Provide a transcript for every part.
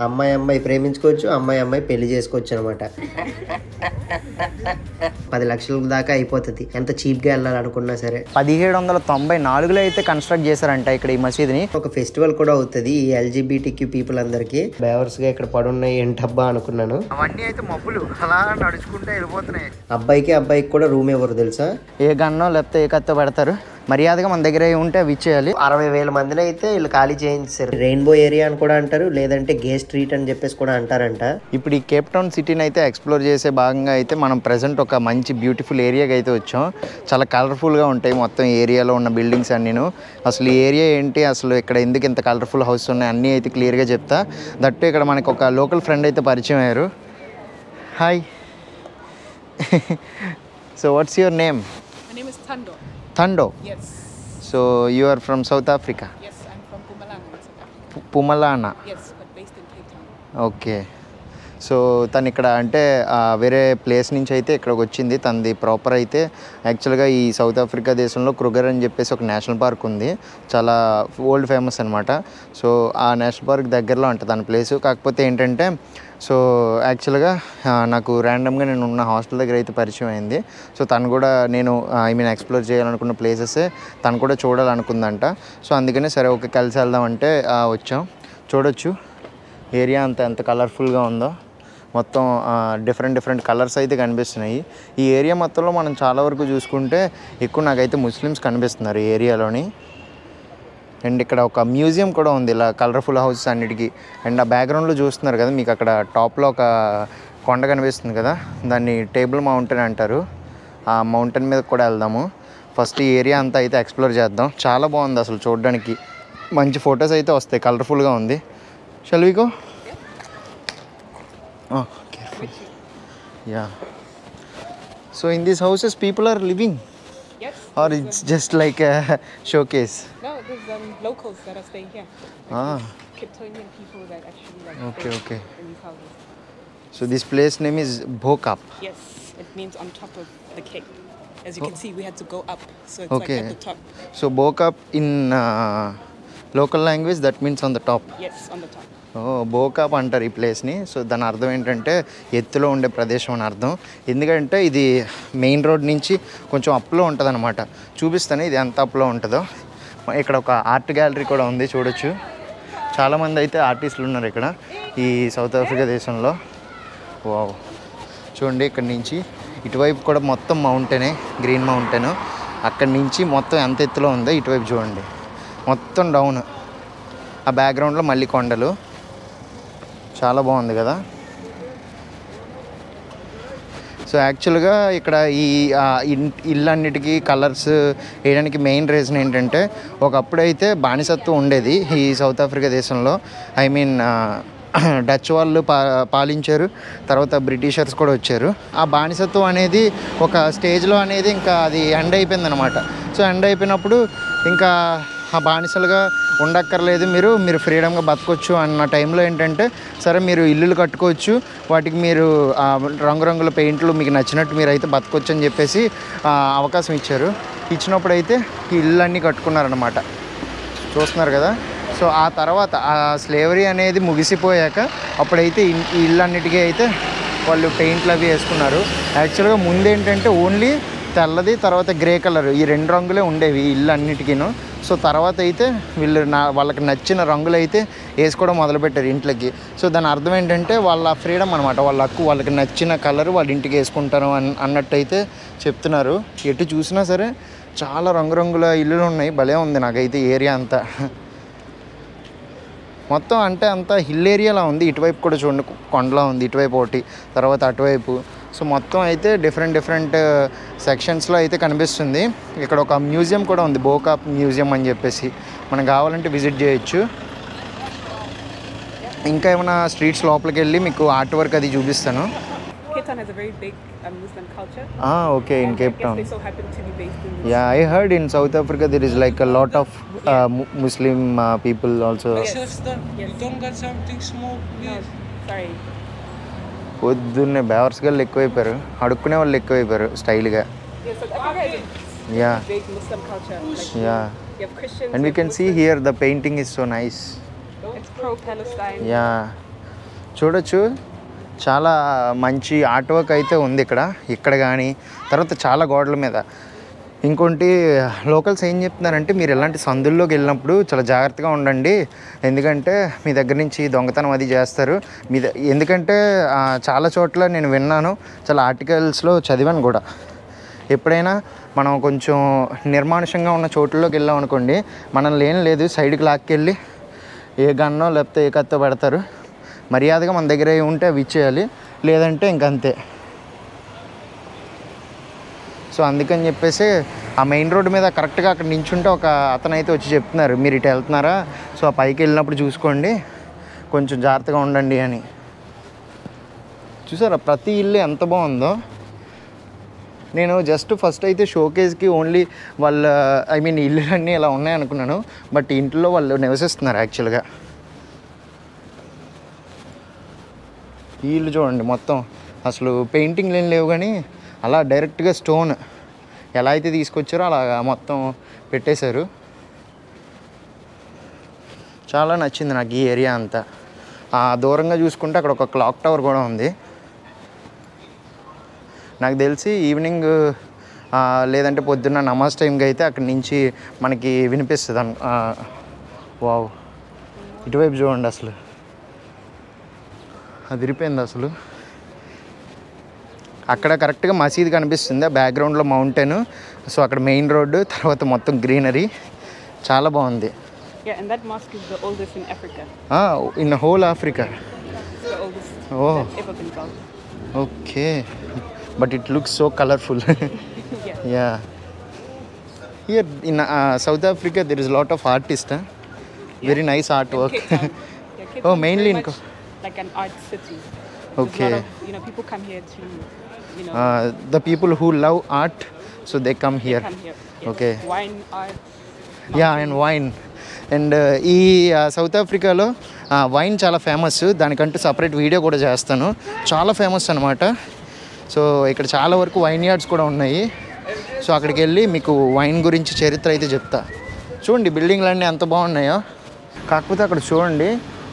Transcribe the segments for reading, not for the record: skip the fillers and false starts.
అమ్మాయి ప్రేమించుకోవచ్చు, అమ్మాయి పెళ్లి చేసుకోవచ్చు అనమాట. 10 లక్షల దాకా అయిపోతుంది ఎంత చీప్గా వెళ్ళాలనుకున్నా సరే. 1794లో అయితే కన్స్ట్రక్ట్ చేశారంట ఇక్కడ ఈ మసీదుని. ఒక ఫెస్టివల్ కూడా అవుతుంది ఈ ఎల్జిబిటిక్యూ పీపుల్ అందరికి. బేవర్స్ గా ఇక్కడ పడున్నాయి ఏంటబ్బా అనుకున్నాను. అవన్నీ అయితే మబ్బులు అలా నడుచుకుంటే వెళ్ళిపోతున్నాయి. అబ్బాయికి కూడా రూమ్ ఎవరు తెలుసా? ఏ గన్నో లేకపోతే ఏ కత్తో పెడతారు. మర్యాదగా మన దగ్గర ఉంటే అవి ఇచ్చేయాలి. 60,000 మందిని అయితే వీళ్ళు ఖాళీ చేయించారు. రెయిన్బో ఏరియా అని కూడా అంటారు, లేదంటే గే స్ట్రీట్ అని చెప్పేసి కూడా అంటారంట. ఇప్పుడు ఈ కేప్ టౌన్ సిటీని అయితే ఎక్స్ప్లోర్ చేసే భాగంగా అయితే మనం ప్రెసెంట్ ఒక మంచి బ్యూటిఫుల్ ఏరియాకి అయితే వచ్చాం. చాలా కలర్ఫుల్గా ఉంటాయి మొత్తం ఏరియాలో ఉన్న బిల్డింగ్స్ అన్నీను. అసలు ఈ ఏరియా ఏంటి, అసలు ఇక్కడ ఎందుకు ఇంత కలర్ఫుల్ హౌస్ ఉన్నాయి అన్నీ అయితే క్లియర్గా చెప్తా. దట్టు ఇక్కడ మనకు ఒక లోకల్ ఫ్రెండ్ అయితే పరిచయం అయ్యారు. Hi. So what's your name? My name is Thando. Thando? Yes. So you are from South Africa? Yes, I'm from Mpumalanga, South Africa. Pumalana? Yes, but based in Cape Town. Okay. So తను ఇక్కడ అంటే వేరే place నుంచి అయితే ఇక్కడికి వచ్చింది. తనది proper అయితే యాక్చువల్గా ఈ సౌత్ ఆఫ్రికా దేశంలో క్రుగర్ అని చెప్పేసి ఒక నేషనల్ పార్క్ ఉంది, చాలా ఓల్డ్ ఫేమస్ అనమాట. సో ఆ నేషనల్ పార్క్ దగ్గరలో ఉంటుంది తన ప్లేసు. కాకపోతే ఏంటంటే సో యాక్చువల్గా నాకు ర్యాండమ్గా నేను ఉన్న హాస్టల్ దగ్గర అయితే పరిచయం అయింది. సో తను కూడా నేను ఎక్స్ప్లోర్ చేయాలనుకున్న ప్లేసెస్ తను కూడా చూడాలనుకుందంట. సో అందుకనే సరే ఓకే కలిసి వెళ్దామంటే వచ్చాం. చూడొచ్చు ఏరియా అంతా ఎంత కలర్ఫుల్గా ఉందో. మొత్తం డిఫరెంట్ కలర్స్ అయితే కనిపిస్తున్నాయి. ఈ ఏరియా మొత్తంలో మనం చాలా వరకు చూసుకుంటే ఎక్కువ నాకైతే ముస్లిమ్స్ కనిపిస్తున్నారు ఈ ఏరియాలోని. అండ్ ఇక్కడ ఒక మ్యూజియం కూడా ఉంది ఇలా కలర్ఫుల్ హౌసెస్ అన్నిటికీ. అండ్ ఆ బ్యాక్గ్రౌండ్లో చూస్తున్నారు కదా మీకు అక్కడ టాప్లో ఒక కొండ కనిపిస్తుంది కదా, దాన్ని టేబుల్ మౌంటైన్ అంటారు. ఆ మౌంటైన్ మీద కూడా వెళ్దాము. ఫస్ట్ ఈ ఏరియా అంతా అయితే ఎక్స్ప్లోర్ చేద్దాం. చాలా బాగుంది అసలు చూడడానికి, మంచి ఫొటోస్ అయితే వస్తాయి, కలర్ఫుల్గా ఉంది. Shall we go? Oh, careful. Yeah. So in these houses people are living? Yes. Or it's just like a showcase? No, there's locals that are staying here. Cape Townian people that actually Okay. in these houses. So this place name is Bo-Kaap? Yes, it means on top of the cape. As you can see, we had to go up, so it's Okay. like at the top. So Bo-Kaap in local language that means on the top? Yes, on the top. బోకాప్ అంటారు ఈ ప్లేస్ని. So దాని అర్థం ఏంటంటే ఎత్తులో ఉండే ప్రదేశం అని అర్థం. ఎందుకంటే ఇది మెయిన్ రోడ్ నుంచి కొంచెం అప్లో ఉంటుంది అనమాట. చూపిస్తాను ఇది ఎంత అప్లో ఉంటుందో. ఇక్కడ ఒక ఆర్ట్ గ్యాలరీ కూడా ఉంది, చూడొచ్చు. చాలామంది అయితే ఆర్టిస్టులు ఉన్నారు ఇక్కడ ఈ సౌత్ ఆఫ్రికా దేశంలో. వావ్, చూడండి ఇక్కడ నుంచి ఇటువైపు కూడా మొత్తం మౌంటైనే, గ్రీన్ మౌంటైన్. అక్కడి నుంచి మొత్తం ఎంత ఎత్తులో ఉందో ఇటువైపు చూడండి, మొత్తం డౌన్. ఆ బ్యాక్గ్రౌండ్లో మళ్ళీ కొండలు. చాలా బాగుంది కదా. సో యాక్చువల్గా ఇక్కడ ఈ ఇళ్ళన్నిటికీ కలర్స్ వేయడానికి మెయిన్ రీజన్ ఏంటంటే ఒకప్పుడైతే బానిసత్వం ఉండేది ఈ సౌత్ ఆఫ్రికా దేశంలో. డచ్ వాళ్ళు పాలించారు, తర్వాత బ్రిటిషర్స్ కూడా వచ్చారు. ఆ బానిసత్వం అనేది ఒక స్టేజ్లో అనేది ఇంకా అది ఎండ్ అయిపోయింది అనమాట. సో ఎండ్ అయిపోయినప్పుడు ఇంకా ఆ బానిసలుగా ఉండక్కర్లేదు, మీరు ఫ్రీడమ్గా బతకొచ్చు అన్న టైంలో ఏంటంటే సరే మీరు ఇల్లులు కట్టుకోవచ్చు, వాటికి మీరు రంగురంగుల పెయింట్లు మీకు నచ్చినట్టు మీరు అయితే బతకొచ్చు అని చెప్పేసి అవకాశం ఇచ్చారు. ఇచ్చినప్పుడు అయితే ఈ ఇళ్ళన్నీ కట్టుకున్నారనమాట, చూస్తున్నారు కదా. సో ఆ తర్వాత ఆ స్లేవరీ అనేది ముగిసిపోయాక అప్పుడైతే ఈ ఇళ్ళన్నిటికీ అయితే వాళ్ళు పెయింట్లు అవి వేసుకున్నారు. యాక్చువల్గా ముందేంటంటే ఓన్లీ తెల్లది తర్వాత గ్రే కలర్ ఈ 2 రంగులే ఉండేవి ఈ ఇల్లు అన్నిటికీను. సో తర్వాత అయితే వీళ్ళు వాళ్ళకి నచ్చిన రంగులు అయితే వేసుకోవడం మొదలుపెట్టారు ఇంట్లోకి. సో దాని అర్థం ఏంటంటే వాళ్ళ ఫ్రీడమ్ అనమాట, వాళ్ళ హక్కు, వాళ్ళకి నచ్చిన కలర్ వాళ్ళ ఇంటికి వేసుకుంటారు అన్నట్టు అయితే చెప్తున్నారు. ఎటు చూసినా సరే చాలా రంగురంగుల ఇల్లులు ఉన్నాయి, భలే ఉంది నాకైతే ఏరియా అంతా. మొత్తం అంటే అంతా హిల్ ఏరియాలా ఉంది. ఇటువైపు కూడా చూడండి కొండలా ఉంది, ఇటువైపు ఒకటి, తర్వాత అటువైపు. సో మొత్తం అయితే డిఫరెంట్ సెక్షన్స్లో అయితే కనిపిస్తుంది. ఇక్కడ ఒక మ్యూజియం కూడా ఉంది, బోకాప్ మ్యూజియం అని చెప్పేసి, మనం కావాలంటే విజిట్ చేయొచ్చు. ఇంకా ఏమైనా స్ట్రీట్స్ లోపలికి వెళ్ళి మీకు ఆర్ట్ వర్క్ అది చూపిస్తాను. Cape Town has a very big Muslim culture. Okay, in Cape Town. They so happen to be based in this. Yeah, I heard in South Africa there is like a lot of Muslim people also. Yes. Sister, you don't get something small, please? Sorry. పొద్దున్నే బేవర్స్ గళ్ళు ఎక్కువైపోయారు, అడుక్కునే వాళ్ళు ఎక్కువైపోయారు స్టైల్గా. Yes, so Africa is Yeah. big Muslim culture. Like Yeah. you have Christians. And we can see here the painting is so nice. It's pro-Palestine. Yeah. చూడొచ్చు, చాలా మంచి art work అయితే ఉంది ఇక్కడ కానీ, తర్వాత చాలా గోడల మీద. ఇంకోటి లోకల్స్ ఏం చెప్తున్నారంటే మీరు ఇలాంటి సందుల్లోకి వెళ్ళినప్పుడు చాలా జాగ్రత్తగా ఉండండి, ఎందుకంటే మీ దగ్గర నుంచి దొంగతనం అది చేస్తారు. ఎందుకంటే చాలా చోట్ల నేను విన్నాను, చాలా ఆర్టికల్స్లో చదివాను కూడా. ఎప్పుడైనా మనం కొంచెం నిర్మానుషంగా ఉన్న చోట్లలోకి వెళ్ళాం అనుకోండి, మనల్ని ఏం లేదు సైడ్కి లాక్కెళ్ళి ఏ గన్నో లేకపోతే ఏ కత్తో పెడతారు. మర్యాదగా మన దగ్గర ఉంటే అవి ఇచ్చేయాలి, లేదంటే ఇంకంతే. సో అందుకని చెప్పేసి ఆ మెయిన్ రోడ్డు మీద కరెక్ట్గా అక్కడ నించుంటే ఒక అతను అయితే వచ్చి చెప్తున్నారు, మీరు ఇటు వెళ్తున్నారా, సో ఆ పైకి వెళ్ళినప్పుడు చూసుకోండి, కొంచెం జాగ్రత్తగా ఉండండి అని. చూసారా ప్రతి ఇల్లు ఎంత బాగుందో. నేను జస్ట్ ఫస్ట్ అయితే షోకేస్కి ఓన్లీ వాళ్ళ ఇల్లులన్నీ ఇలా ఉన్నాయనుకున్నాను, బట్ ఇంట్లో వాళ్ళు నివసిస్తున్నారు యాక్చువల్గా. ఈ ఇల్లు చూడండి మొత్తం అసలు పెయింటింగ్లు ఏం లేవు కానీ అలా డైరెక్ట్గా స్టోన్ ఎలా అయితే తీసుకొచ్చారో అలా మొత్తం పెట్టేశారు. చాలా నచ్చింది నాకు ఈ ఏరియా అంతా. దూరంగా చూసుకుంటే అక్కడ ఒక క్లాక్ టవర్ కూడా ఉంది. నాకు తెలిసి ఈవినింగ్ లేదంటే పొద్దున్న నమాజ్ టైంకి అయితే అక్కడి నుంచి మనకి వినిపిస్తుంది. వావ్, ఇటువైపు చూడండి అసలు అదిరిపోయింది అసలు. అక్కడ కరెక్ట్గా మసీద్ కనిపిస్తుంది, బ్యాక్గ్రౌండ్లో మౌంటైన్, సో అక్కడ మెయిన్ రోడ్డు, తర్వాత మొత్తం గ్రీనరీ, చాలా బాగుంది. Yeah, and that mosque is the oldest in Africa. In the whole Africa. It's the oldest that's ever been built. Okay, but it looks so colorful. Yeah. Here in South Africa there is a lot of artists, very nice artwork. Cape Oh, Town mainly very in much like an art city. Okay. There's a lot of, people come here to, the people who love art, so they come here. come here. Yes. Okay. Wine, art. Yeah, and wine. And ఈ south ఆఫ్రికాలో wine చాలా famous, దానికంటూ separate video కూడా చేస్తాను, చాలా famous అనమాట. So ఇక్కడ చాలా వరకు వైన్ యార్డ్స్ కూడా ఉన్నాయి. సో అక్కడికి వెళ్ళి మీకు వైన్ గురించి చరిత్ర అయితే చెప్తా. చూడండి బిల్డింగ్లు అన్నీ ఎంత బాగున్నాయో. కాకపోతే అక్కడ చూడండి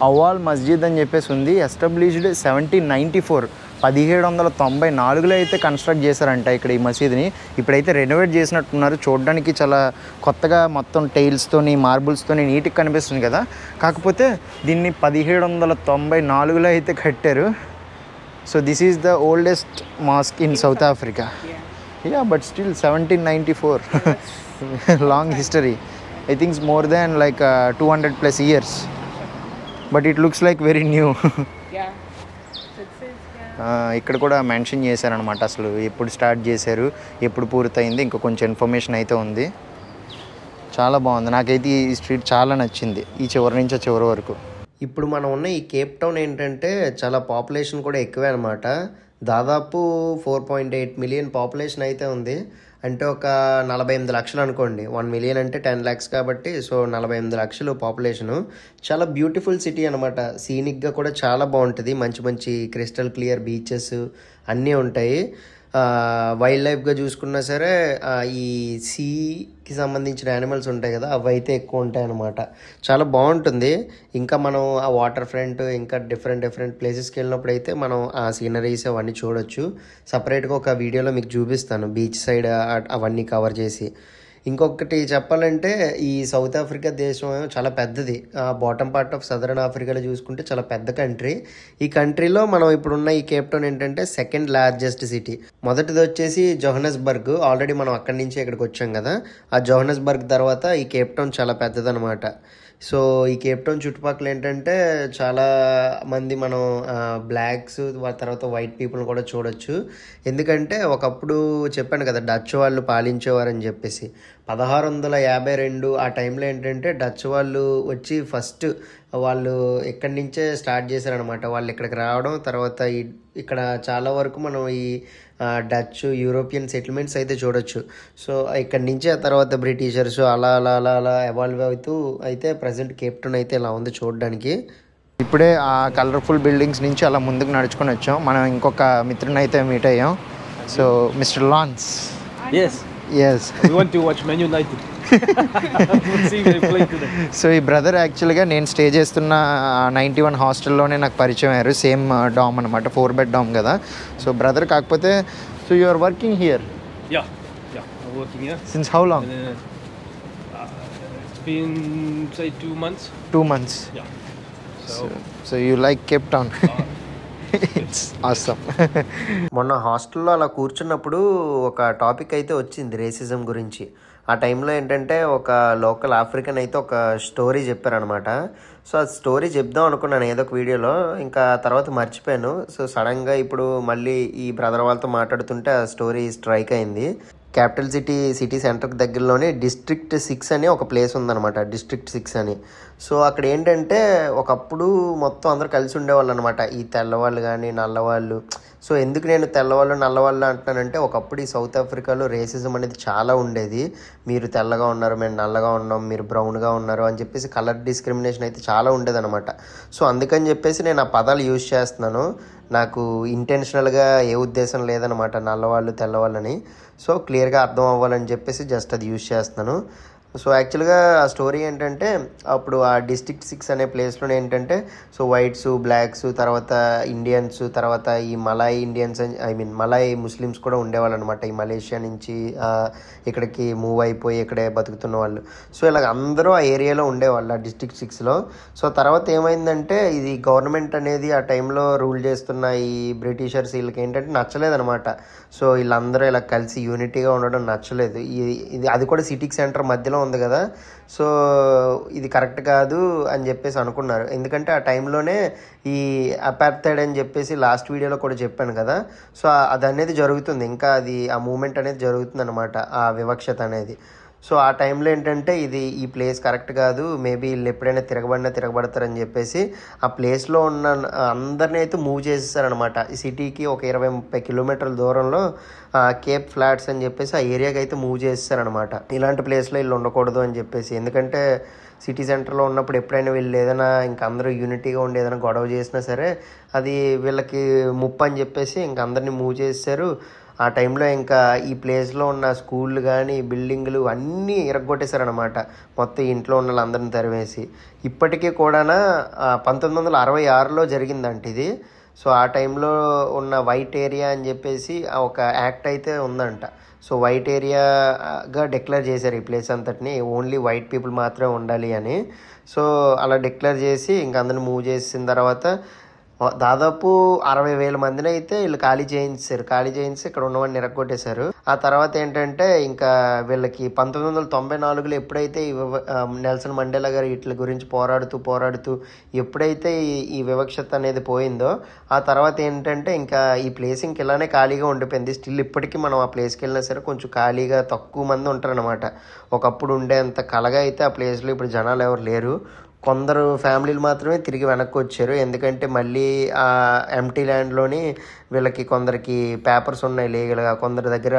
అవాల్ మస్జిద్ అని చెప్పేసి ఉంది, ఎస్టాబ్లిష్డ్ 1794, 1794లో అయితే కన్స్ట్రక్ట్ చేశారంట ఇక్కడ ఈ మసీద్ని. ఇప్పుడైతే రెనోవేట్ చేసినట్టున్నారు, చూడడానికి చాలా కొత్తగా మొత్తం టైల్స్తోని మార్బుల్స్తోని నీట్గా కనిపిస్తుంది కదా. కాకపోతే దీన్ని 1794లో అయితే కట్టారు. So this is the oldest mask in south Africa. Yeah, but still 1794 long history. I thinks more than like 200+ years, but it looks like very new. ఇక్కడ కూడా మెన్షన్ చేశారనమాట, అసలు ఎప్పుడు స్టార్ట్ చేశారు, ఎప్పుడు పూర్తయింది, ఇంకా కొంచెం ఇన్ఫర్మేషన్ అయితే ఉంది. చాలా బాగుంది, నాకైతే ఈ స్ట్రీట్ చాలా నచ్చింది, ఈ చివరి నుంచి ఆ చివరి వరకు. ఇప్పుడు మనం ఉన్న ఈ కేప్ టౌన్ ఏంటంటే చాలా పాపులేషన్ కూడా ఎక్కువే అనమాట. దాదాపు 4.8 million పాపులేషన్ అయితే ఉంది. అంటే ఒక 48 లక్షలు అనుకోండి, 1 million అంటే 10 lakhs కాబట్టి, సో 48 లక్షలు పాపులేషను. చాలా బ్యూటిఫుల్ సిటీ అనమాట, సీనిక్గా కూడా చాలా బాగుంటుంది, మంచి మంచి క్రిస్టల్ క్లియర్ బీచెస్ అన్నీ ఉంటాయి. వైల్డ్ లైఫ్గా చూసుకున్నా సరే ఈ సీకి సంబంధించిన యానిమల్స్ ఉంటాయి కదా, అవి అయితే ఎక్కువ ఉంటాయి అన్నమాట. చాలా బాగుంటుంది. ఇంకా మనం ఆ వాటర్ ఫ్రంట్ ఇంకా డిఫరెంట్ ప్లేసెస్కి వెళ్ళినప్పుడు అయితే మనం ఆ సీనరీస్ అవన్నీ చూడొచ్చు. సపరేట్గా ఒక వీడియోలో మీకు చూపిస్తాను బీచ్ సైడ్ అవన్నీ కవర్ చేసి. ఇంకొకటి చెప్పాలంటే ఈ సౌత్ ఆఫ్రికా దేశం చాలా పెద్దది. బాటమ్ పార్ట్ ఆఫ్ సదరన్ ఆఫ్రికాలో చూసుకుంటే చాలా పెద్ద కంట్రీ. ఈ కంట్రీలో మనం ఇప్పుడున్న ఈ కేప్ టౌన్ ఏంటంటే సెకండ్ లార్జెస్ట్ సిటీ. మొదటిది వచ్చేసి జోహన్నెస్బర్గ్, ఆల్రెడీ మనం అక్కడి నుంచి ఇక్కడికి వచ్చాం కదా. ఆ జోహన్నెస్బర్గ్ తర్వాత ఈ కేప్ టౌన్ చాలా పెద్దదనమాట. సో ఈ కేప్ టౌన్ చుట్టుపక్కల ఏంటంటే చాలా మంది మనం బ్లాక్స్ తర్వాత వైట్ పీపుల్ కూడా చూడొచ్చు. ఎందుకంటే ఒకప్పుడు చెప్పాను కదా డచ్ వాళ్ళు పాలించేవారని చెప్పేసి. 1652 ఆ టైంలో ఏంటంటే డచ్ వాళ్ళు వచ్చి ఫస్ట్ వాళ్ళు ఇక్కడి నుంచే స్టార్ట్ చేశారనమాట. వాళ్ళు ఇక్కడికి రావడం, తర్వాత ఇక్కడ చాలా వరకు మనం ఈ డచ్ యూరోపియన్ సెటిల్మెంట్స్ అయితే చూడొచ్చు. సో ఇక్కడి నుంచి ఆ తర్వాత బ్రిటిషర్స్ అలా అలా అలా అలా ఎవాల్వ్ అవుతూ అయితే ప్రజెంట్ కేప్ టౌన్ అయితే ఇలా ఉంది చూడడానికి. ఇప్పుడే ఆ కలర్ఫుల్ బిల్డింగ్స్ నుంచి అలా ముందుకు నడుచుకొని వచ్చాం. మనం ఇంకొక మిత్రుని అయితే మీట్ అయ్యాం. So mister lance, Yes. Yes. We want to watch Man United. We'll see they play today. So ఈ బ్రదర్ యాక్చువల్గా నేను స్టే చేస్తున్న 91 హాస్టల్లోనే నాకు పరిచయం అయ్యారు. సేమ్ డామ్ అనమాట, 4 బెడ్ డామ్ కదా. సో బ్రదర్ కాకపోతే so you are working here Yeah, I'm working here. Since how long? It's been, say, 2 months. 2 months. Yeah. So you like Cape Town? It's awesome. మొన్న హాస్టల్లో అలా కూర్చున్నప్పుడు ఒక topic అయితే వచ్చింది రేసిజం గురించి. ఆ టైంలో ఏంటంటే ఒక లోకల్ ఆఫ్రికన్ అయితే ఒక స్టోరీ చెప్పారనమాట. సో ఆ స్టోరీ చెప్దాం అనుకున్నాను ఏదో ఒక వీడియోలో, ఇంకా తర్వాత మర్చిపోయాను. సో సడన్గా ఇప్పుడు మళ్ళీ ఈ బ్రదర్ వాళ్ళతో మాట్లాడుతుంటే ఆ స్టోరీ స్ట్రైక్ అయింది. క్యాపిటల్ సిటీ సెంటర్కి దగ్గరలోనే డిస్ట్రిక్ట్ 6 అని ఒక ప్లేస్ ఉందన్నమాట, డిస్ట్రిక్ట్ 6 అని. సో అక్కడ ఏంటంటే ఒకప్పుడు మొత్తం అందరూ కలిసి ఉండేవాళ్ళు అనమాట, ఈ తెల్లవాళ్ళు కానీ నల్లవాళ్ళు. సో ఎందుకు నేను తెల్లవాళ్ళు నల్లవాళ్ళు అంటున్నానంటే ఒకప్పుడు ఈ సౌత్ ఆఫ్రికాలో రేసిజం అనేది చాలా ఉండేది. మీరు తెల్లగా ఉన్నారు, మేము నల్లగా ఉన్నాం, మీరు బ్రౌన్గా ఉన్నారు అని చెప్పేసి కలర్ డిస్క్రిమినేషన్ అయితే చాలా ఉండేదన్నమాట. సో అందుకని చెప్పేసి నేను ఆ పదాలు యూజ్ చేస్తున్నాను. నాకు ఇంటెన్షనల్గా ఏ ఉద్దేశం లేదనమాట నల్లవాళ్ళు తెల్లవాళ్ళని. సో క్లియర్గా అర్థం అవ్వాలని చెప్పేసి జస్ట్ అది యూజ్ చేస్తున్నాను. సో యాక్చువల్గా ఆ స్టోరీ ఏంటంటే అప్పుడు ఆ డిస్ట్రిక్ట్ 6 అనే ప్లేస్లో ఏంటంటే సో వైట్స్, బ్లాక్స్, తర్వాత ఇండియన్స్, తర్వాత ఈ మలాయ్ ఇండియన్స్, మలాయ్ ముస్లిమ్స్ కూడా ఉండేవాళ్ళు అనమాట. ఈ మలేషియా నుంచి ఇక్కడికి మూవ్ అయిపోయి ఇక్కడే బతుకుతున్న వాళ్ళు. సో ఇలాగ అందరూ ఆ ఏరియాలో ఉండేవాళ్ళు ఆ డిస్ట్రిక్ట్ 6లో. సో తర్వాత ఏమైందంటే ఇది గవర్నమెంట్ అనేది ఆ టైంలో రూల్ చేస్తున్న ఈ బ్రిటిషర్స్ వీళ్ళకి ఏంటంటే నచ్చలేదనమాట. సో వీళ్ళందరూ ఇలా కలిసి యూనిటీగా ఉండడం నచ్చలేదు. ఇది అది కూడా సిటీకి సెంటర్ మధ్యలో ఉంది కదా. సో ఇది కరెక్ట్ కాదు అని చెప్పేసి అనుకున్నారు. ఎందుకంటే ఆ టైంలోనే ఈ అపార్థైడ్ అని చెప్పేసి లాస్ట్ వీడియోలో కూడా చెప్పాను కదా. సో అది అనేది జరుగుతుంది, ఇంకా అది ఆ మూమెంట్ అనేది జరుగుతుంది అనమాట, ఆ వివక్షత అనేది. సో ఆ టైంలో ఏంటంటే ఈ ప్లేస్ కరెక్ట్ కాదు, మేబీ వీళ్ళు ఎప్పుడైనా తిరగబడతారని చెప్పేసి ఆ ప్లేస్లో ఉన్న అందరినీ అయితే మూవ్ చేసేసారనమాట. ఈ సిటీకి ఒక 20-30 కిలోమీటర్ల దూరంలో కేప్ ఫ్లాట్స్ అని చెప్పేసి ఆ ఏరియాకి అయితే మూవ్ చేసేసారనమాట. ఇలాంటి ప్లేస్లో వీళ్ళు ఉండకూడదు అని చెప్పేసి. ఎందుకంటే సిటీ సెంటర్లో ఉన్నప్పుడు ఎప్పుడైనా వీళ్ళు ఏదైనా ఇంకా అందరూ యూనిటీగా ఉండి ఏదైనా గొడవ చేసినా సరే అది వీళ్ళకి ముప్పు అని చెప్పేసి ఇంకా అందరినీ మూవ్ చేశారు. ఆ టైంలో ఇంకా ఈ ప్లేస్లో ఉన్న స్కూళ్ళు కానీ బిల్డింగులు అన్నీ ఇరగొట్టేశారనమాట, మొత్తం ఇంట్లో ఉన్న వాళ్ళందరినీ తరివేసి. ఇప్పటికీ కూడా 1966లో జరిగిందంట ఇది. సో ఆ టైంలో ఉన్న వైట్ ఏరియా అని చెప్పేసి ఒక యాక్ట్ అయితే ఉందంట. సో వైట్ ఏరియాగా డిక్లేర్ చేశారు ఈ ప్లేస్ అంతటిని, ఓన్లీ వైట్ పీపుల్ మాత్రమే ఉండాలి అని. సో అలా డిక్లేర్ చేసి ఇంక అందరిని మూవ్ చేసిన తర్వాత దాదాపు 60,000 మందిని అయితే వీళ్ళు ఖాళీ చేయించి ఇక్కడ ఉన్నవాడిని నిరగొట్టేశారు. ఆ తర్వాత ఏంటంటే ఇంకా వీళ్ళకి 1994లో ఎప్పుడైతే నెల్సన్ మండేలా గారు వీటి గురించి పోరాడుతూ ఎప్పుడైతే ఈ వివక్షత అనేది పోయిందో ఆ తర్వాత ఏంటంటే ఇంకా ఈ ప్లేస్ ఇంక ఇలానే ఖాళీగా ఉండిపోయింది. స్టిల్ ఇప్పటికీ మనం ఆ ప్లేస్కి వెళ్ళినా సరే కొంచెం ఖాళీగా తక్కువ మంది ఉంటారనమాట. ఒకప్పుడు ఉండేంత కలగా అయితే ఆ ప్లేస్లో ఇప్పుడు జనాలు ఎవరు లేరు. కొందరు ఫ్యామిలీలు మాత్రమే తిరిగి వెనక్కి వచ్చారు. ఎందుకంటే మళ్ళీ ఆ ఎంటీ ల్యాండ్లోని వీళ్ళకి కొందరికి పేపర్స్ ఉన్నాయి లీగల్గా, కొందరి దగ్గర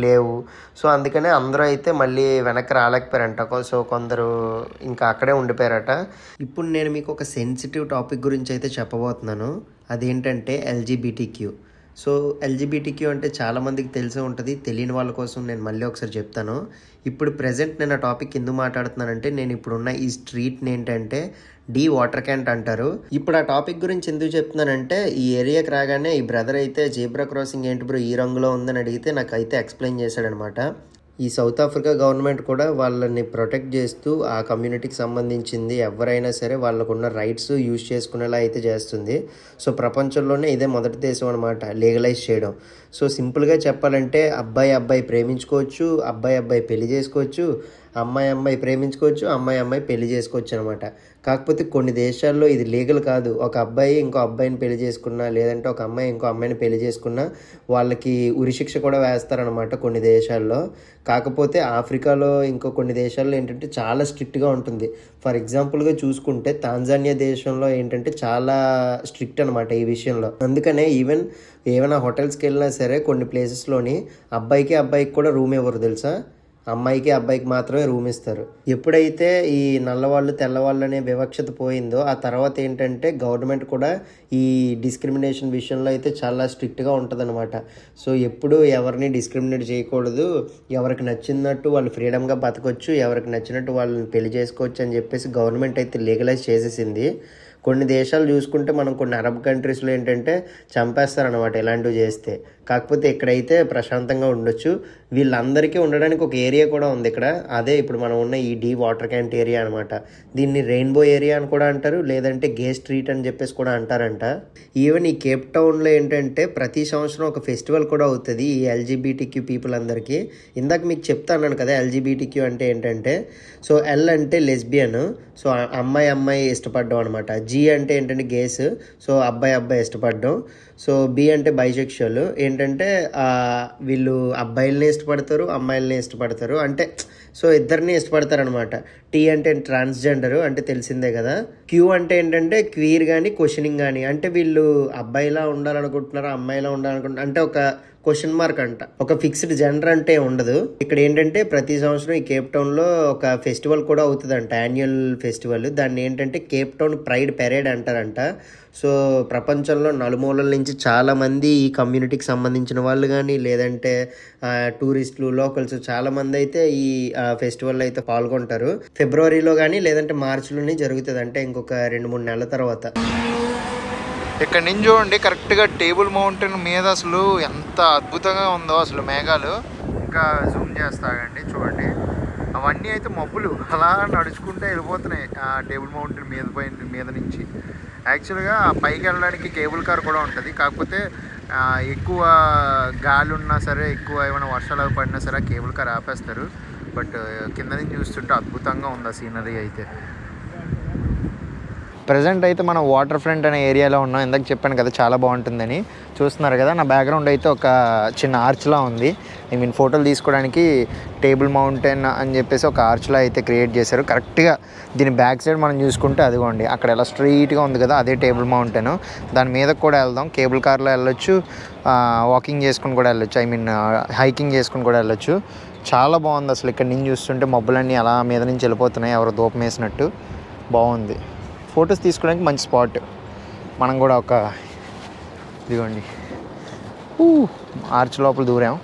లేవు. సో అందుకనే అందరూ అయితే మళ్ళీ వెనక్కి రాలేకపోయారంట. సో కొందరు ఇంకా అక్కడే ఉండిపోయారట. ఇప్పుడు నేను మీకు ఒక సెన్సిటివ్ టాపిక్ గురించి అయితే చెప్పబోతున్నాను. అదేంటంటే ఎల్జీబీటీక్యూ. సో ఎల్జీబీటీక్యూ అంటే చాలామందికి తెలిసే ఉంటుంది, తెలియని వాళ్ళ కోసం నేను మళ్ళీ ఒకసారి చెప్తాను. ఇప్పుడు ప్రజెంట్ నేను ఆ టాపిక్ ఎందుకు మాట్లాడుతున్నానంటే నేను ఇప్పుడున్న ఈ స్ట్రీట్ని ఏంటంటే డి వాటర్ క్యాంట్ అంటారు. ఇప్పుడు ఆ టాపిక్ గురించి ఎందుకు చెప్తున్నానంటే ఈ ఏరియాకి రాగానే ఈ బ్రదర్ అయితే జీబ్రా క్రాసింగ్ ఏంటి బ్రో ఈ రంగులో ఉందని అడిగితే నాకు అయితే ఎక్స్ప్లెయిన్ చేశాడనమాట. ఈ సౌత్ ఆఫ్రికా గవర్నమెంట్ కూడా వాళ్ళని ప్రొటెక్ట్ చేస్తూ ఆ కమ్యూనిటీకి సంబంధించింది ఎవరైనా సరే వాళ్ళకున్న రైట్స్ యూజ్ చేసుకునేలా అయితే చేస్తుంది. సో ప్రపంచంలోనే ఇదే మొదటి దేశం అనమాట లీగలైజ్ చేయడం. సో సింపుల్గా చెప్పాలంటే అబ్బాయి ప్రేమించుకోవచ్చు, అబ్బాయి పెళ్లి చేసుకోవచ్చు, అమ్మాయి ప్రేమించుకోవచ్చు, అమ్మాయి పెళ్లి చేసుకోవచ్చు అనమాట. కాకపోతే కొన్ని దేశాల్లో ఇది లీగల్ కాదు. ఒక అబ్బాయి ఇంకో అబ్బాయిని పెళ్లి చేసుకున్నా, లేదంటే ఒక అమ్మాయి ఇంకో అమ్మాయిని పెళ్లి చేసుకున్నా వాళ్ళకి ఉరిశిక్ష కూడా వేస్తారనమాట కొన్ని దేశాల్లో. కాకపోతే ఆఫ్రికాలో ఇంకో కొన్ని దేశాల్లో ఏంటంటే చాలా స్ట్రిక్ట్గా ఉంటుంది. ఫర్ ఎగ్జాంపుల్గా చూసుకుంటే తాంజానియా దేశంలో ఏంటంటే చాలా స్ట్రిక్ట్ అనమాట ఈ విషయంలో. అందుకనే ఏమైనా హోటల్స్కి వెళ్ళినా సరే కొన్ని ప్లేసెస్లోని అబ్బాయికి కూడా రూమ్ ఇవ్వరు తెలుసా. అమ్మాయికి అబ్బాయికి మాత్రమే రూమ్ ఇస్తారు. ఎప్పుడైతే ఈ నల్లవాళ్ళు తెల్లవాళ్ళు అనే వివక్షత పోయిందో ఆ తర్వాత ఏంటంటే గవర్నమెంట్ కూడా ఈ డిస్క్రిమినేషన్ విషయంలో అయితే చాలా స్ట్రిక్ట్గా ఉంటుందన్నమాట. సో ఎప్పుడు ఎవరిని డిస్క్రిమినేట్ చేయకూడదు, ఎవరికి నచ్చినట్టు వాళ్ళు ఫ్రీడమ్గా బతకొచ్చు, ఎవరికి నచ్చినట్టు వాళ్ళని పెళ్లి చేసుకోవచ్చు అని చెప్పేసి గవర్నమెంట్ అయితే లీగలైజ్ చేసేసింది. కొన్ని దేశాలు చూసుకుంటే మనం కొన్ని అరబ్ కంట్రీస్లో ఏంటంటే చంపేస్తారనమాట ఇలాంటివి చేస్తే. కాకపోతే ఇక్కడైతే ప్రశాంతంగా ఉండొచ్చు. వీళ్ళందరికీ ఉండడానికి ఒక ఏరియా కూడా ఉంది ఇక్కడ. అదే ఇప్పుడు మనం ఉన్న ఈ డీ వాటర్ క్యాంట్ ఏరియా అనమాట. దీన్ని రెయిన్బో ఏరియా అని కూడా అంటారు, లేదంటే గే స్ట్రీట్ అని చెప్పేసి కూడా అంటారంట. ఈవెన్ ఈ కేప్ టౌన్లో ఏంటంటే ప్రతి సంవత్సరం ఒక ఫెస్టివల్ కూడా అవుతుంది ఈ ఎల్జీబీటీక్యూ పీపుల్ అందరికీ. ఇందాక మీకు చెప్తాను కదా ఎల్జీబీటీక్యూ అంటే ఏంటంటే, సో ఎల్ అంటే లెస్బియన్, సో అమ్మాయి ఇష్టపడడం అనమాట. జీ అంటే ఏంటంటే గేస్, సో అబ్బాయి ఇష్టపడడం. సో బి అంటే బైసెక్షువల్, ఏంటంటే వీళ్ళు అబ్బాయిల్ని ఇష్టపడతారు, అమ్మాయిల్ని ఇష్టపడతారు, అంటే సో ఇద్దరిని ఇష్టపడతారు అనమాట. టీ అంటే ట్రాన్స్జెండర్, అంటే తెలిసిందే కదా. క్యూ అంటే ఏంటంటే క్వీర్ కానీ క్వశ్చనింగ్ కానీ, అంటే వీళ్ళు అబ్బాయిలా ఉండాలనుకుంటున్నారా అమ్మాయిలా ఉండాలనుకుంటున్నారు అంటే ఒక క్వశ్చన్ మార్క్ అంట. ఒక ఫిక్స్డ్ జెండర్ అంటే ఉండదు. ఇక్కడ ఏంటంటే ప్రతి సంవత్సరం ఈ కేప్ టౌన్లో ఒక ఫెస్టివల్ కూడా అవుతుందంట, యాన్యువల్ ఫెస్టివల్. దాన్ని ఏంటంటే కేప్ టౌన్ ప్రైడ్ పెరేడ్ అంటారంట. సో ప్రపంచంలో నలుమూలల నుంచి చాలామంది ఈ కమ్యూనిటీకి సంబంధించిన వాళ్ళు కానీ, లేదంటే టూరిస్టులు, లోకల్స్ చాలామంది అయితే ఈ ఫెస్టివల్లో అయితే పాల్గొంటారు. ఫిబ్రవరిలో కానీ లేదంటే మార్చిలోనే జరుగుతుంది, అంటే ఇంకొక 2-3 నెలల తర్వాత. ఇక్కడ నుంచి చూడండి కరెక్ట్గా టేబుల్ మౌంటైన్ మీద అసలు ఎంత అద్భుతంగా ఉందో అసలు మేఘాలు. ఇంకా జూమ్ చేస్తాగండి చూడండి, అవన్నీ అయితే మబ్బులు అలా నడుచుకుంటే వెళ్ళిపోతున్నాయి ఆ టేబుల్ మౌంటైన్ మీద నుంచి. యాక్చువల్గా పైకి వెళ్ళడానికి కేబుల్ కార్ కూడా ఉంటుంది, కాకపోతే ఎక్కువ గాలి ఉన్నా సరే, ఎక్కువ ఏమైనా వర్షాలు అవి పడినా సరే కేబుల్ కార్ ఆపేస్తారు. బట్ కింద నుంచి చూస్తుంటే అద్భుతంగా ఉంది ఆ సీనరీ అయితే. ప్రజెంట్ అయితే మనం వాటర్ ఫ్రంట్ అనే ఏరియాలో ఉన్నాం. ఇందాక చెప్పాను కదా చాలా బాగుంటుందని. చూస్తున్నారు కదా నా బ్యాక్గ్రౌండ్ అయితే ఒక చిన్న ఆర్చ్లా ఉంది. ఐ మీన్ ఫోటోలు తీసుకోవడానికి టేబుల్ మౌంటైన్ అని చెప్పేసి ఒక ఆర్చ్లా అయితే క్రియేట్ చేశారు. కరెక్ట్గా దీని బ్యాక్ సైడ్ మనం చూసుకుంటే అదిగోండి అక్కడ ఎలా స్ట్రైట్గా ఉంది కదా, అదే టేబుల్ మౌంటైన్. దాని మీదకి కూడా వెళ్దాం, కేబుల్ కార్లో వెళ్ళొచ్చు, వాకింగ్ చేసుకుని కూడా వెళ్ళొచ్చు, ఐ మీన్ హైకింగ్ చేసుకుని కూడా వెళ్ళొచ్చు. చాలా బాగుంది అసలు. ఇక్కడ నుంచి చూస్తుంటే మబ్బులన్నీ అలా మీద నుంచి వెళ్ళిపోతున్నాయి, ఎవరో దూపం వేసినట్టు. బాగుంది, ఫొటోస్ తీసుకోవడానికి మంచి స్పాట్. మనం కూడా ఒక ఇదిగోండి ఆర్చ్ లోపల దూరాం.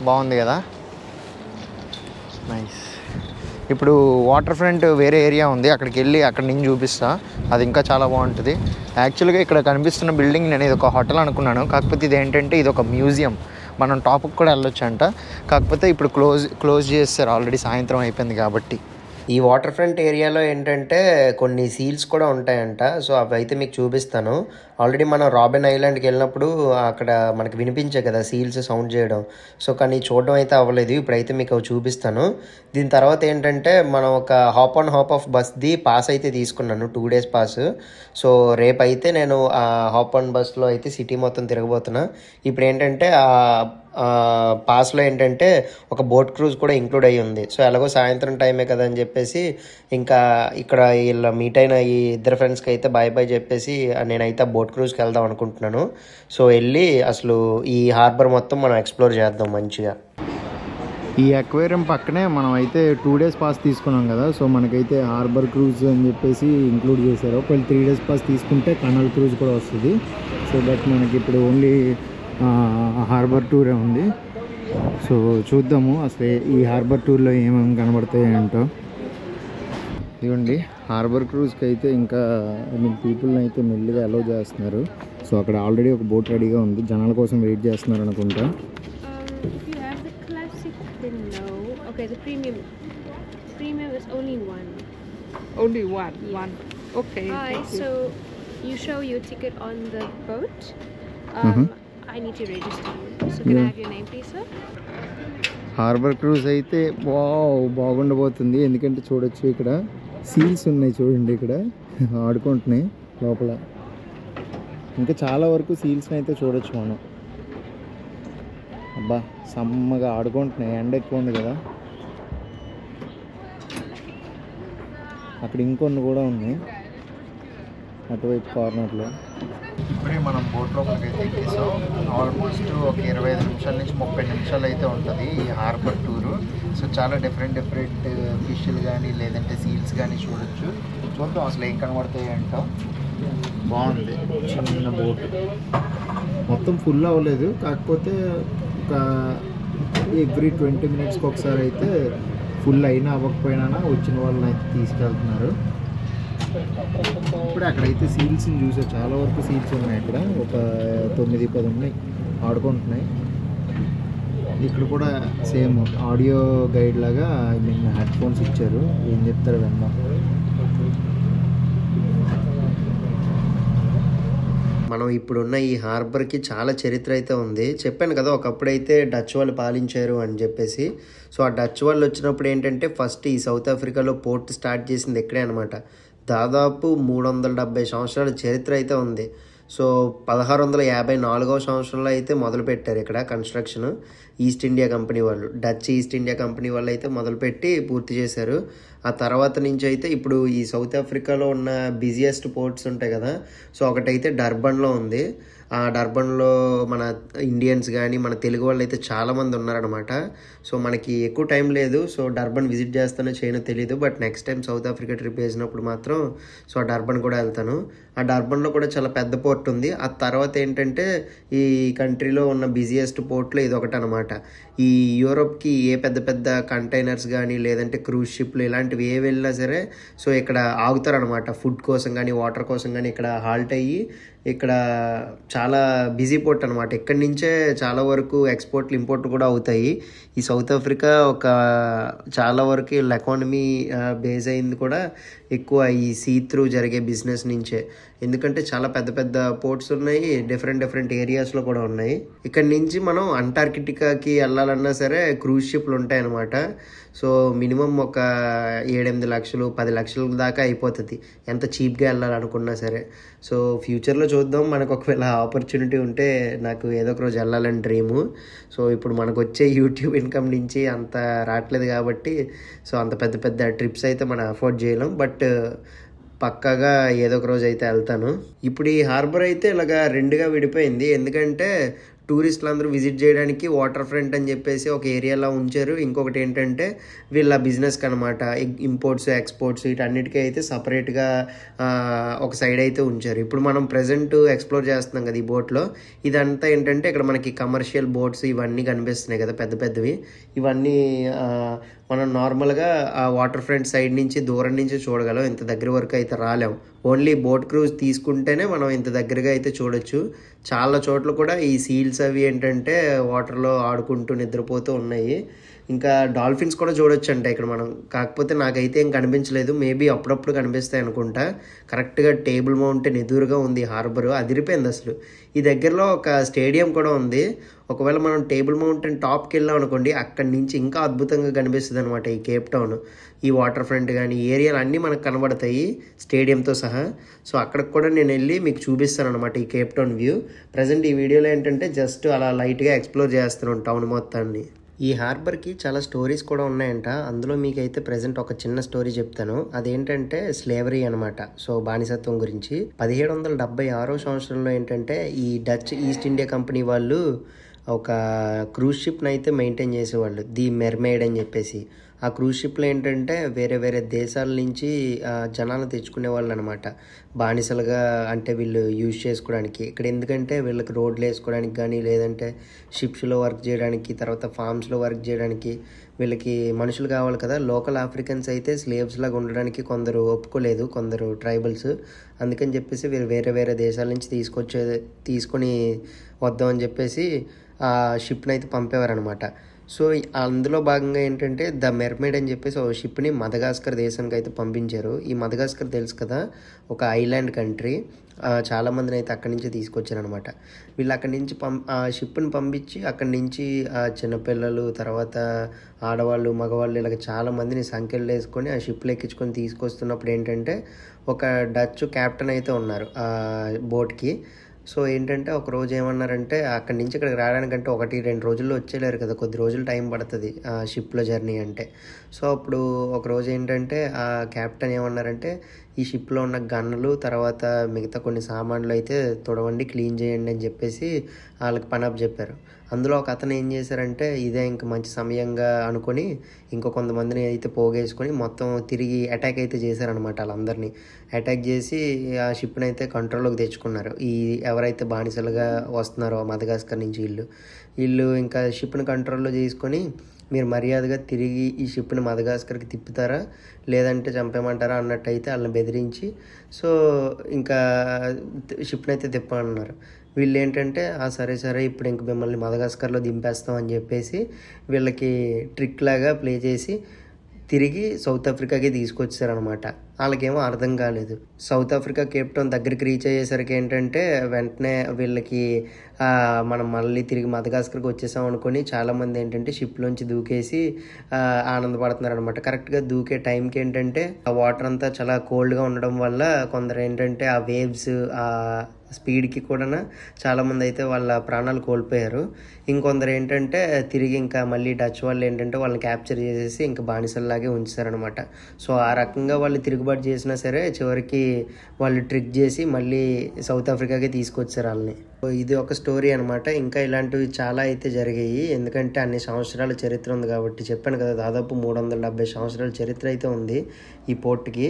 బాగుంది కదా, నైస్. ఇప్పుడు వాటర్ ఫ్రంట్ వేరే ఏరియా ఉంది, అక్కడికి వెళ్ళి అక్కడి నుంచి చూపిస్తా. అది ఇంకా చాలా బాగుంటుంది. యాక్చువల్గా ఇక్కడ కనిపిస్తున్న బిల్డింగ్ నేను ఇది ఒక హోటల్ అనుకున్నాను, కాకపోతే ఇది ఏంటంటే ఇది ఒక మ్యూజియం. మనం టాప్కి కూడా వెళ్ళొచ్చు అంట, కాకపోతే ఇప్పుడు క్లోజ్ చేస్తారు ఆల్రెడీ, సాయంత్రం అయిపోయింది కాబట్టి. ఈ వాటర్ ఫ్రంట్ ఏరియాలో ఏంటంటే కొన్ని సీల్స్ కూడా ఉంటాయంట. సో అవి అయితే మీకు చూపిస్తాను. ఆల్రెడీ మనం రాబిన్ ఐలాండ్కి వెళ్ళినప్పుడు అక్కడ మనకి వినిపించే కదా సీల్స్ సౌండ్ చేయడం. సో కానీ చూడడం అయితే అవ్వలేదు, ఇప్పుడైతే మీకు అవి చూపిస్తాను. దీని తర్వాత ఏంటంటే మనం ఒక హాప్ ఆన్ హాప్ ఆఫ్ బస్ది పాస్ అయితే తీసుకున్నాను, 2 days పాస్. సో రేపు అయితే నేను ఆ హాప్ ఆన్ బస్లో అయితే సిటీ మొత్తం తిరగబోతున్నా. ఇప్పుడు ఏంటంటే పాస్లో ఏంటంటే ఒక బోట్ క్రూజ్ కూడా ఇంక్లూడ్ అయ్యి ఉంది. సో ఎలాగో సాయంత్రం టైమే కదా అని చెప్పేసి ఇంకా ఇక్కడ వీళ్ళ మీట్ అయిన ఈ ఇద్దరు ఫ్రెండ్స్కి అయితే బాయ్ చెప్పేసి నేనైతే బోట్ క్రూజ్కి వెళ్దాం అనుకుంటున్నాను. సో వెళ్ళి అసలు ఈ హార్బర్ మొత్తం మనం ఎక్స్ప్లోర్ చేద్దాం మంచిగా. ఈ అక్వేరియం పక్కనే మనం అయితే 2 days పాస్ తీసుకున్నాం కదా, సో మనకైతే హార్బర్ క్రూజ్ అని చెప్పేసి ఇంక్లూడ్ చేశారు. ఒకవేళ 3 days పాస్ తీసుకుంటే కనల్ క్రూజ్ కూడా వస్తుంది. సో బట్ మనకి ఇప్పుడు ఓన్లీ హార్బర్ టూరే ఉంది. సో చూద్దాము అసలు ఈ హార్బర్ టూర్లో ఏమేమి కనబడతాయి ఏంటో. ఇదిగోండి హార్బర్ క్రూజ్కి అయితే ఇంకా పీపుల్ని అయితే మెల్లిగా అలౌ చేస్తున్నారు. సో అక్కడ ఆల్రెడీ ఒక బోట్ రెడీగా ఉంది, జనాల కోసం వెయిట్ చేస్తున్నారు అనుకుంటా. Only one. Okay. Hi, thank you. so you show your ticket on the boat. I need to register you. So can I have your name, please, sir? Harbour cruise అయితే బాగుండబోతుంది, ఎందుకంటే చూడొచ్చు ఇక్కడ సీల్స్ ఉన్నాయి చూడండి, ఇక్కడ ఆడుకుంటున్నాయి లోపల. ఇంకా చాలా వరకు సీల్స్ని అయితే చూడొచ్చు మనం. అబ్బా సమ్మగా ఆడుకుంటున్నాయి, ఎండ ఎక్కువ ఉంది కదా. అక్కడ ఇంకొన్ని కూడా ఉన్నాయి. అటువైపు కార్నర్లో. ఇప్పుడే మనం బోట్ లోపలికి అయితే ఎక్కేసాం. ఆల్మోస్ట్ ఒక 25 నిమిషాల నుంచి 30 నిమిషాలు అయితే ఉంటుంది ఈ హార్బర్ టూరు. సో చాలా డిఫరెంట్ ఫిష్లు కానీ లేదంటే సీల్స్ కానీ చూడొచ్చు. చూద్దాం అసలు ఏం కనబడతాయి అంటాం. బాగుంది, చిన్న బోట్. మొత్తం ఫుల్ అవ్వలేదు, కాకపోతే ఒక ఎవ్రీ 20 మినిట్స్కి ఒకసారి అయితే ఫుల్ అయినా అవ్వకపోయినా వచ్చిన వాళ్ళని అయితే తీసుకెళ్తున్నారు. ఇప్పుడు అక్కడైతే సీల్స్ని చూసా, చాలా వరకు సీల్స్ ఉన్నాయి అక్కడ. ఒక 9-10 ఉన్నాయి ఆడుకుంటున్నాయి. ఇక్కడ కూడా సేమ్ ఆడియో గైడ్ లాగా హెడ్ ఫోన్స్ ఇచ్చారు, ఏం చెప్తారు విందాం. మనం ఇప్పుడున్న ఈ హార్బర్కి చాలా చరిత్ర అయితే ఉంది. చెప్పాను కదా ఒకప్పుడైతే డచ్ వాళ్ళు పాలించారు అని చెప్పేసి. సో ఆ డచ్ వాళ్ళు వచ్చినప్పుడు ఏంటంటే ఫస్ట్ ఈ సౌత్ ఆఫ్రికాలో పోర్ట్ స్టార్ట్ చేసింది ఇక్కడే అనమాట. దాదాపు 370 సంవత్సరాల చరిత్ర అయితే ఉంది. సో 1654వ సంవత్సరంలో అయితే మొదలుపెట్టారు ఇక్కడ కన్స్ట్రక్షన్. ఈస్ట్ ఇండియా కంపెనీ వాళ్ళు, డచ్ ఈస్ట్ ఇండియా కంపెనీ వాళ్ళు అయితే మొదలుపెట్టి పూర్తి చేశారు. ఆ తర్వాత నుంచి అయితే ఇప్పుడు ఈ సౌత్ ఆఫ్రికాలో ఉన్న బిజియెస్ట్ పోర్ట్స్ ఉంటాయి కదా, సో ఒకటైతే డర్బన్లో ఉంది. ఆ డర్బన్లో మన ఇండియన్స్ కానీ మన తెలుగు వాళ్ళు అయితే చాలామంది ఉన్నారనమాట. సో మనకి ఎక్కువ టైం లేదు, సో డర్బన్ విజిట్ చేస్తానో చేయనో తెలియదు. But next time south Africa trip వేసినప్పుడు మాత్రం సో ఆ డర్బన్ కూడా వెళ్తాను. ఆ డర్బన్లో కూడా చాలా పెద్ద పోర్ట్ ఉంది. ఆ తర్వాత ఏంటంటే ఈ కంట్రీలో ఉన్న బిజియెస్ట్ పోర్ట్లో ఇది ఒకటి అనమాట. ఈ యూరోప్కి ఏ పెద్ద పెద్ద కంటైనర్స్ కానీ లేదంటే క్రూజ్ షిప్లు ఇలాంటివి ఏ వెళ్ళినా సరే సో ఇక్కడ ఆగుతారనమాట. ఫుడ్ కోసం కానీ వాటర్ కోసం కానీ ఇక్కడ హాల్ట్ అయ్యి ఇక్కడ చాలా బిజీ పోర్ట్ అనమాట. ఇక్కడి నుంచే చాలా వరకు ఎక్స్పోర్ట్లు ఇంపోర్ట్లు కూడా అవుతాయి. ఈ సౌత్ ఆఫ్రికా ఒక చాలా వరకు ఎకానమీ బేస్ అయింది కూడా ఎక్కువ ఈ సీ త్రూ జరిగే బిజినెస్ నుంచే. ఎందుకంటే చాలా పెద్ద పెద్ద పోర్ట్స్ ఉన్నాయి, డిఫరెంట్ ఏరియాస్లో కూడా ఉన్నాయి. ఇక్కడ నుంచి మనం అంటార్కిటికాకి వెళ్ళాలన్నా సరే క్రూజ్ షిప్లు ఉంటాయి అన్నమాట. సో మినిమం ఒక 7-8 లక్షలు 10 లక్షల దాకా అయిపోతుంది ఎంత చీప్గా వెళ్ళాలనుకున్నా సరే. సో ఫ్యూచర్లో చూద్దాం, మనకు ఒకవేళ ఆపర్చునిటీ ఉంటే నాకు ఏదో ఒక రోజు వెళ్ళాలని డ్రీము. సో ఇప్పుడు మనకు వచ్చే యూట్యూబ్ ఇన్కమ్ నుంచి అంత రావట్లేదు కాబట్టి సో అంత పెద్ద పెద్ద ట్రిప్స్ అయితే మనం అఫోర్డ్ చేయలేం. బట్ పక్కాగా ఏదో ఒక రోజు అయితే వెళ్తాను. ఇప్పుడు ఈ హార్బర్ అయితే ఇలాగా రెండుగా విడిపోయింది. ఎందుకంటే టూరిస్టులు అందరూ విజిట్ చేయడానికి వాటర్ ఫ్రంట్ అని చెప్పేసి ఒక ఏరియాలో ఉంచారు. ఇంకొకటి ఏంటంటే వీళ్ళ బిజినెస్కి అనమాట, ఇంపోర్ట్స్ ఎక్స్పోర్ట్స్ వీటన్నిటికీ అయితే సపరేట్గా ఒక సైడ్ అయితే ఉంచారు. ఇప్పుడు మనం ప్రజెంట్ ఎక్స్ప్లోర్ చేస్తున్నాం కదా ఈ బోట్లో, ఇదంతా ఏంటంటే ఇక్కడ మనకి కమర్షియల్ బోట్స్ ఇవన్నీ కనిపిస్తున్నాయి కదా పెద్ద పెద్దవి. ఇవన్నీ మనం నార్మల్గా ఆ వాటర్ ఫ్రంట్ సైడ్ నుంచి దూరం నుంచి చూడగలం, ఇంత దగ్గర వరకు అయితే రాలేం. ఓన్లీ బోట్ క్రూజ్ తీసుకుంటేనే మనం ఇంత దగ్గరగా అయితే చూడొచ్చు. చాలా చోట్ల కూడా ఈ సీల్స్ అవి ఏంటంటే వాటర్లో ఆడుకుంటూ నిద్రపోతూ ఉన్నాయి. ఇంకా డాల్ఫిన్స్ కూడా చూడొచ్చు అంటే ఇక్కడ మనం. కాకపోతే నాకైతే ఏం కనిపించలేదు, మేబీ అప్పుడప్పుడు కనిపిస్తాయి అనుకుంటా. కరెక్ట్గా టేబుల్ మౌంటైన్ ఎదురుగా ఉంది హార్బరు, అదిరిపోయింది అసలు. ఈ దగ్గరలో ఒక స్టేడియం కూడా ఉంది. ఒకవేళ మనం టేబుల్ మౌంటైన్ టాప్కి వెళ్ళాం అనుకోండి, అక్కడి నుంచి ఇంకా అద్భుతంగా కనిపిస్తుంది అనమాట ఈ కేప్ టౌన్. ఈ వాటర్ ఫ్రంట్ కానీ ఏరియాలు అన్నీ మనకు కనబడతాయి స్టేడియంతో సహా. సో అక్కడికి కూడా నేను వెళ్ళి మీకు చూపిస్తాను అనమాట ఈ కేప్ టౌన్ వ్యూ. ప్రజెంట్ ఈ వీడియోలో ఏంటంటే జస్ట్ అలా లైట్గా ఎక్స్ప్లోర్ చేస్తున్నాను టౌన్ మొత్తాన్ని. ఈ హార్బర్కి చాలా స్టోరీస్ కూడా ఉన్నాయంట. అందులో మీకైతే ప్రజెంట్ ఒక చిన్న స్టోరీ చెప్తాను. అదేంటంటే స్లేవరీ అనమాట. సో బానిసత్వం గురించి 1776వ సంవత్సరంలో ఏంటంటే ఈ డచ్ ఈస్ట్ ఇండియా కంపెనీ వాళ్ళు ఒక క్రూజ్ షిప్ని అయితే మెయింటైన్ చేసేవాళ్ళు, ది మెర్మైడ్ అని చెప్పేసి. ఆ క్రూజ్ షిప్లో ఏంటంటే వేరే వేరే దేశాల నుంచి జనాలు తెచ్చుకునే వాళ్ళు అనమాట, బానిసలుగా. అంటే వీళ్ళు యూజ్ చేసుకోవడానికి ఇక్కడ, ఎందుకంటే వీళ్ళకి రోడ్లు వేసుకోవడానికి కానీ లేదంటే షిప్స్లో వర్క్ చేయడానికి, తర్వాత ఫార్మ్స్లో వర్క్ చేయడానికి వీళ్ళకి మనుషులు కావాలి కదా. లోకల్ ఆఫ్రికన్స్ అయితే స్లేవ్స్ లాగా ఉండడానికి కొందరు ఒప్పుకోలేదు, కొందరు ట్రైబల్స్. అందుకని చెప్పేసి వీళ్ళు వేరే వేరే దేశాల నుంచి తీసుకొని వద్దామని చెప్పేసి ఆ షిప్ని అయితే పంపేవారనమాట. సో అందులో భాగంగా ఏంటంటే ద మెర్మైడ్ అని చెప్పేసి ఒక షిప్ని మదగాస్కర్ దేశానికి అయితే పంపించారు. ఈ మదగాస్కర్ తెలుసు కదా, ఒక ఐలాండ్ కంట్రీ. చాలామందిని అయితే అక్కడి నుంచి తీసుకొచ్చారనమాట. వీళ్ళు అక్కడి నుంచి ఆ షిప్ని పంపించి అక్కడి నుంచి చిన్నపిల్లలు, తర్వాత ఆడవాళ్ళు, మగవాళ్ళు ఇలాగ చాలామందిని సంఖ్యలు వేసుకొని ఆ షిప్లో ఎక్కించుకొని తీసుకొస్తున్నప్పుడు ఏంటంటే ఒక డచ్ క్యాప్టెన్ అయితే ఉన్నారు ఆ బోట్కి. సో ఏంటంటే ఒక రోజు ఏమన్నారంటే అక్కడి నుంచి ఇక్కడికి రావడానికంటే 1-2 రోజుల్లో వచ్చేలేరు కదా, కొద్ది రోజులు టైం పడుతుంది ఆ షిప్లో జర్నీ అంటే. సో అప్పుడు ఒక రోజు ఏంటంటే ఆ క్యాప్టెన్ ఏమన్నారంటే ఈ షిప్లో ఉన్న గన్నులు తర్వాత మిగతా కొన్ని సామాన్లు అయితే తుడవండి, క్లీన్ చేయండి అని చెప్పేసి వాళ్ళకి పని అప్ చెప్పారు. అందులో ఒక అతను ఏం చేశారంటే ఇదే ఇంక మంచి సమయంగా అనుకొని ఇంకో కొంతమందిని అయితే పోగేసుకొని మొత్తం తిరిగి అటాక్ అయితే చేశారనమాట. వాళ్ళందరినీ అటాక్ చేసి ఆ షిప్ని అయితే కంట్రోల్లోకి తెచ్చుకున్నారు. ఈ ఎవరైతే బానిసలుగా వస్తున్నారో మదగాస్కర్ నుంచి వీళ్ళు ఇంకా షిప్ని కంట్రోల్లో చేసుకొని మీరు మర్యాదగా తిరిగి ఈ షిప్ని మదగాస్కర్కి తిప్పుతారా లేదంటే చంపేయమంటారా అన్నట్టు అయితే వాళ్ళని బెదిరించి సో ఇంకా షిప్ని అయితే తిప్పమన్నారు. వీళ్ళు ఏంటంటే సరే ఇప్పుడు ఇంక మిమ్మల్ని మదగాస్కర్లో దింపేస్తాం అని చెప్పేసి వీళ్ళకి ట్రిక్ లాగా ప్లే చేసి తిరిగి సౌత్ ఆఫ్రికాకి తీసుకొచ్చారనమాట. వాళ్ళకేమో అర్థం కాలేదు. సౌత్ ఆఫ్రికా కేప్ టౌన్ దగ్గరికి రీచ్ అయ్యేసరికి ఏంటంటే వెంటనే వీళ్ళకి మనం మళ్ళీ తిరిగి మదగాస్కర్కి వచ్చేసాం అనుకొని చాలామంది ఏంటంటే షిప్లోంచి దూకేసి ఆనందపడుతున్నారు అనమాట. కరెక్ట్గా దూకే టైంకి ఏంటంటే ఆ వాటర్ అంతా చాలా కోల్డ్గా ఉండడం వల్ల కొందరు ఏంటంటే ఆ వేవ్స్ ఆ స్పీడ్కి కూడా చాలామంది అయితే వాళ్ళ ప్రాణాలు కోల్పోయారు. ఇంకొందరు ఏంటంటే తిరిగి ఇంకా మళ్ళీ డచ్ వాళ్ళు ఏంటంటే వాళ్ళని క్యాప్చర్ చేసేసి ఇంకా బానిసల్లాగే ఉంచారనమాట. సో ఆ రకంగా వాళ్ళు తిరుగుబాటు చేసినా సరే చివరికి వాళ్ళు ట్రిక్ చేసి మళ్ళీ సౌత్ ఆఫ్రికాకి తీసుకొచ్చారు వాళ్ళని. ఇది ఒక స్టోరీ అనమాట. ఇంకా ఇలాంటివి చాలా అయితే జరిగాయి. ఎందుకంటే అన్ని సంవత్సరాల చరిత్ర ఉంది కాబట్టి. చెప్పాను కదా దాదాపు 370 సంవత్సరాల చరిత్ర అయితే ఉంది ఈ పోర్ట్కి.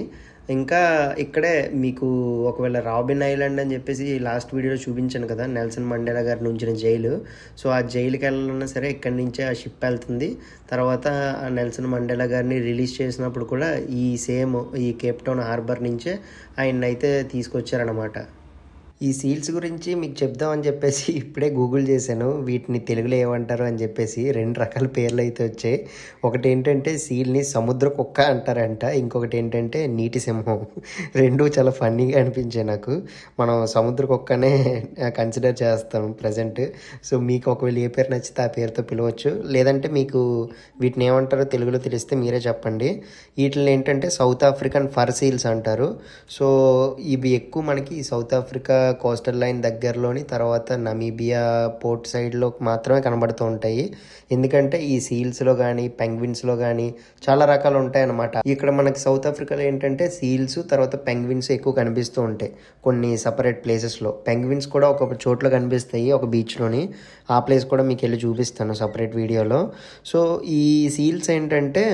ఇంకా ఇక్కడే మీకు ఒకవేళ రాబిన్ ఐలాండ్ అని చెప్పేసి లాస్ట్ వీడియోలో చూపించాను కదా, నెల్సన్ మండేలా గారిని ఉంచిన జైలు. సో ఆ జైలుకి వెళ్ళాలన్నా సరే ఇక్కడి నుంచే ఆ షిప్ వెళ్తుంది. తర్వాత ఆ నెల్సన్ మండేలా గారిని రిలీజ్ చేసినప్పుడు కూడా ఈ సేమ్ ఈ కేప్ టౌన్ హార్బర్ నుంచే ఆయన అయితే తీసుకొచ్చారనమాట. ఈ సీల్స్ గురించి మీకు చెప్దామని చెప్పేసి ఇప్పుడే గూగుల్ చేశాను, వీటిని తెలుగులో ఏమంటారు అని చెప్పేసి. 2 రకాల పేర్లు అయితే వచ్చాయి. ఒకటి ఏంటంటే సీల్ని సముద్ర కుక్క అంటారంట, ఇంకొకటి ఏంటంటే నీటి సింహం. 2 చాలా ఫన్నీగా అనిపించాయి నాకు. మనం సముద్ర కుక్కనే కన్సిడర్ చేస్తాం ప్రజెంట్. సో మీకు ఒకవేళ ఏ పేరు నచ్చితే ఆ పేరుతో పిలవచ్చు, లేదంటే మీకు వీటిని ఏమంటారో తెలుగులో తెలిస్తే మీరే చెప్పండి. వీటిని ఏంటంటే సౌత్ ఆఫ్రికన్ ఫర్ సీల్స్ అంటారు. సో ఇవి ఎక్కువ మనకి సౌత్ ఆఫ్రికా కోస్టల్ లైన్ దగ్గరలోని తర్వాత నమీబియా పోర్ట్ సైడ్లో మాత్రమే కనబడుతూ ఉంటాయి. ఎందుకంటే ఈ సీల్స్లో కానీ పెంగ్విన్స్లో కానీ చాలా రకాలు ఉంటాయి అన్నమాట. ఇక్కడ మనకి సౌత్ ఆఫ్రికాలో ఏంటంటే సీల్స్ తర్వాత పెంగ్విన్స్ ఎక్కువ కనిపిస్తూ ఉంటాయి కొన్ని సపరేట్ ప్లేసెస్లో. పెంగ్విన్స్ కూడా ఒక చోట్ల కనిపిస్తాయి, ఒక బీచ్లోని. ఆ ప్లేస్ కూడా మీకు వెళ్ళి చూపిస్తాను సపరేట్ వీడియోలో. సో ఈ సీల్స్ ఏంటంటే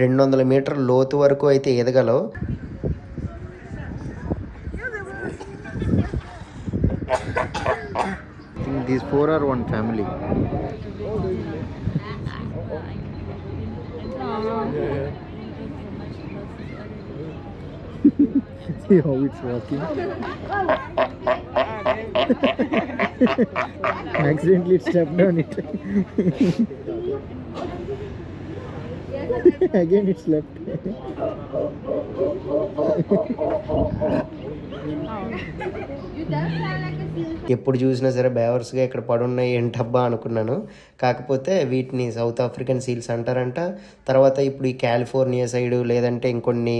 200 మీటర్ల లోతు వరకు అయితే ఎదగలవు. These 4 are one family. See how it's walking. Accidentally it stepped on it. Again it slept. ఎప్పుడు చూసినా సరే బేవర్స్గా ఇక్కడ పడున్నాయి ఏంటబ్బా అనుకున్నాను. కాకపోతే వీటిని సౌత్ ఆఫ్రికన్ సీల్స్ అంటారంట. తర్వాత ఇప్పుడు ఈ కాలిఫోర్నియా సైడు లేదంటే ఇంకొన్ని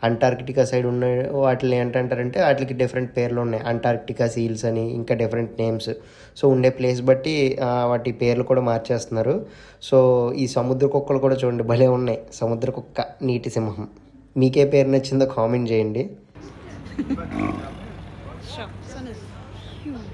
అంటార్కిటికా సైడ్ ఉన్న వాటిని ఏంటంటారంటే వాటికి డిఫరెంట్ పేర్లు ఉన్నాయి. అంటార్కిటికా సీల్స్ అని ఇంకా డిఫరెంట్ నేమ్స్. సో ఉండే ప్లేస్ బట్టి వాటి పేర్లు కూడా మార్చేస్తున్నారు. సో ఈ సముద్ర కుక్కలు కూడా చూడండి భలే ఉన్నాయి. సముద్ర కుక్క, నీటి సింహం. మీకే పేరు నచ్చిందో కామెంట్ చేయండి. Sure. Sun is huge.